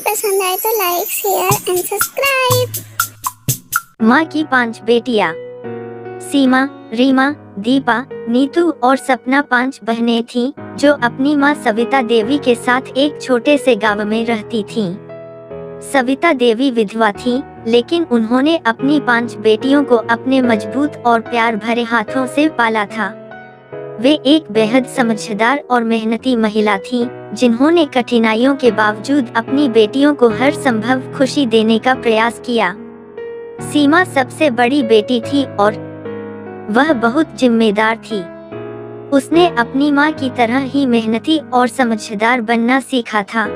पसंद आए तो लाइक शेयर एंड सब्सक्राइब। माँ की 5 बेटियाँ। सीमा, रीमा, दीपा, नीतू और सपना 5 बहनें थीं, जो अपनी माँ सविता देवी के साथ एक छोटे से गांव में रहती थीं। सविता देवी विधवा थीं, लेकिन उन्होंने अपनी 5 बेटियों को अपने मजबूत और प्यार भरे हाथों से पाला था। वे एक बेहद समझदार और मेहनती महिला थीं, जिन्होंने कठिनाइयों के बावजूद अपनी बेटियों को हर संभव खुशी देने का प्रयास किया। सीमा सबसे बड़ी बेटी थी और वह बहुत जिम्मेदार थी। उसने अपनी माँ की तरह ही मेहनती और समझदार बनना सीखा था।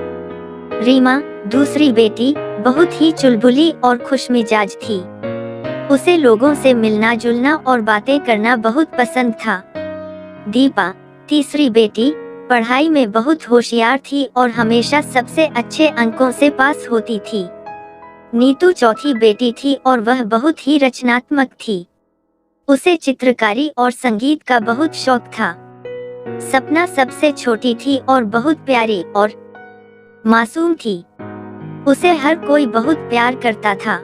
रीमा, दूसरी बेटी, बहुत ही चुलबुली और खुशमिजाज थी। उसे लोगों से मिलना जुलना और बातें करना बहुत पसंद था। दीपा, तीसरी बेटी, पढ़ाई में बहुत होशियार थी और हमेशा सबसे अच्छे अंकों से पास होती थी। नीतू चौथी बेटी थी और वह बहुत ही रचनात्मक थी। उसे चित्रकारी और संगीत का बहुत शौक था। सपना सबसे छोटी थी और बहुत प्यारी और मासूम थी। उसे हर कोई बहुत प्यार करता था।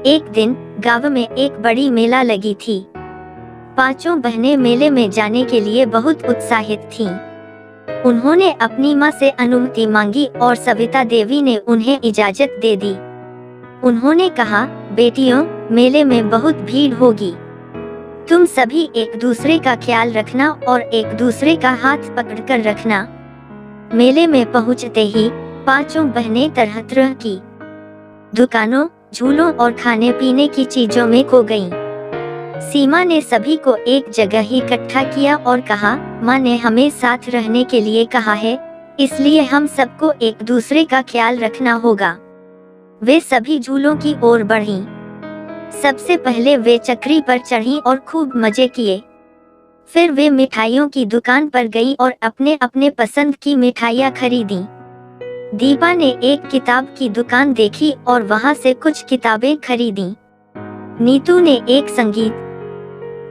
एक दिन गांव में एक बड़ी मेला लगी थी। 5 बहनें मेले में जाने के लिए बहुत उत्साहित थीं। उन्होंने अपनी माँ से अनुमति मांगी और सविता देवी ने उन्हें इजाजत दे दी। उन्होंने कहा, बेटियों, मेले में बहुत भीड़ होगी। तुम सभी एक दूसरे का ख्याल रखना और एक दूसरे का हाथ पकड़कर रखना। मेले में पहुंचते ही 5 बहनें तरह तरह की दुकानों, झूलों और खाने पीने की चीजों में खो गईं। सीमा ने सभी को एक जगह ही इकट्ठा किया और कहा, माँ ने हमें साथ रहने के लिए कहा है, इसलिए हम सबको एक दूसरे का ख्याल रखना होगा। वे सभी झूलों की ओर बढ़ीं। सबसे पहले वे चक्री पर चढ़ीं और खूब मजे किए। फिर वे मिठाइयों की दुकान पर गईं और अपने अपने पसंद की मिठाइयाँ खरीदीं। दीपा ने एक किताब की दुकान देखी और वहाँ से कुछ किताबें खरीदीं। नीतू ने एक संगीत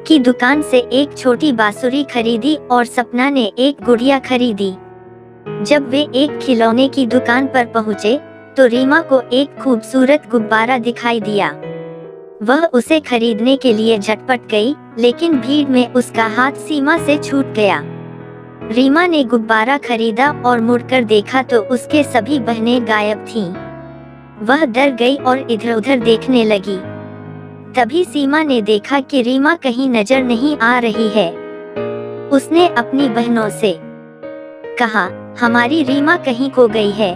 की दुकान से एक छोटी बांसुरी खरीदी और सपना ने एक गुड़िया खरीदी। जब वे एक खिलौने की दुकान पर पहुँचे, तो रीमा को एक खूबसूरत गुब्बारा दिखाई दिया। वह उसे खरीदने के लिए झटपट गई, लेकिन भीड़ में उसका हाथ सीमा से छूट गया। रीमा ने गुब्बारा खरीदा और मुड़कर देखा तो उसके सभी बहनें गायब थीं। वह डर गई और इधर-उधर देखने लगी। तभी सीमा ने देखा कि रीमा कहीं नजर नहीं आ रही है। उसने अपनी बहनों से कहा, हमारी रीमा कहीं खो गई है,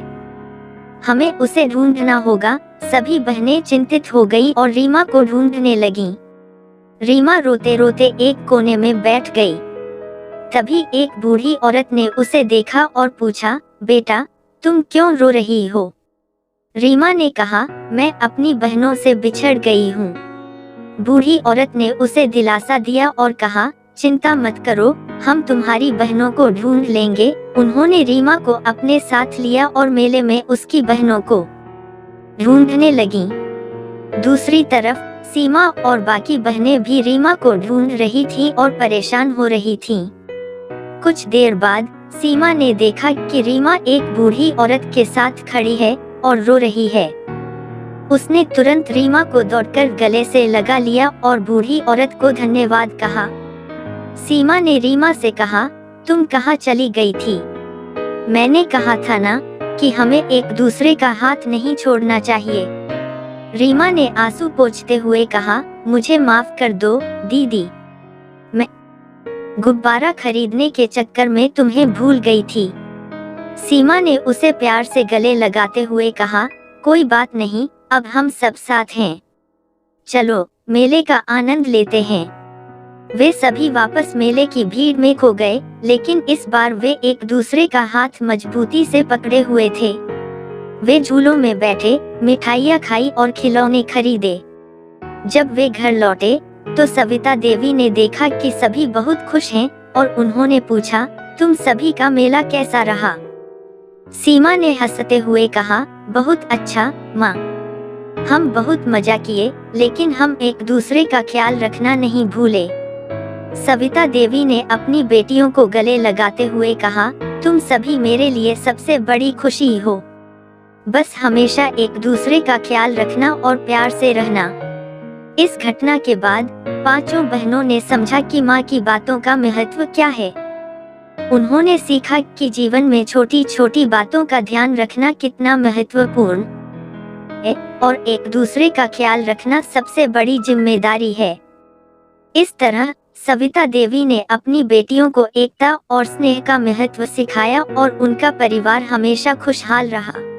हमें उसे ढूंढना होगा। सभी बहनें चिंतित हो गईं और रीमा को ढूंढने लगीं। रीमा रोते रोते एक कोने में बैठ गई। तभी एक बूढ़ी औरत ने उसे देखा और पूछा, बेटा, तुम क्यों रो रही हो? रीमा ने कहा, मैं अपनी बहनों से बिछड़ गई हूँ। बूढ़ी औरत ने उसे दिलासा दिया और कहा, चिंता मत करो, हम तुम्हारी बहनों को ढूंढ लेंगे। उन्होंने रीमा को अपने साथ लिया और मेले में उसकी बहनों को ढूंढने लगीं। दूसरी तरफ सीमा और बाकी बहनें भी रीमा को ढूंढ रही थीं और परेशान हो रही थीं। कुछ देर बाद सीमा ने देखा कि रीमा एक बूढ़ी औरत के साथ खड़ी है और रो रही है। उसने तुरंत रीमा को दौड़कर गले से लगा लिया और बूढ़ी औरत को धन्यवाद कहा। सीमा ने रीमा से कहा, तुम कहाँ चली गई थी? मैंने कहा था ना कि हमें एक दूसरे का हाथ नहीं छोड़ना चाहिए। रीमा ने आंसू पोंछते हुए कहा, मुझे माफ कर दो दीदी, मैं गुब्बारा खरीदने के चक्कर में तुम्हें भूल गई थी। सीमा ने उसे प्यार से गले लगाते हुए कहा, कोई बात नहीं, अब हम सब साथ हैं। चलो मेले का आनंद लेते हैं। वे सभी वापस मेले की भीड़ में खो गए, लेकिन इस बार वे एक दूसरे का हाथ मजबूती से पकड़े हुए थे। वे झूलों में बैठे, मिठाइयाँ खाई और खिलौने खरीदे। जब वे घर लौटे, तो सविता देवी ने देखा कि सभी बहुत खुश हैं और उन्होंने पूछा, तुम सभी का मेला कैसा रहा? सीमा ने हंसते हुए कहा, बहुत अच्छा माँ, हम बहुत मजा किए, लेकिन हम एक दूसरे का ख्याल रखना नहीं भूले। सविता देवी ने अपनी बेटियों को गले लगाते हुए कहा, तुम सभी मेरे लिए सबसे बड़ी खुशी हो। बस हमेशा एक दूसरे का ख्याल रखना और प्यार से रहना। इस घटना के बाद पांचों बहनों ने समझा कि माँ की बातों का महत्व क्या है। उन्होंने सीखा कि जीवन में छोटी छोटी बातों का ध्यान रखना कितना महत्वपूर्ण है और एक दूसरे का ख्याल रखना सबसे बड़ी जिम्मेदारी है। इस तरह सविता देवी ने अपनी बेटियों को एकता और स्नेह का महत्व सिखाया और उनका परिवार हमेशा खुशहाल रहा।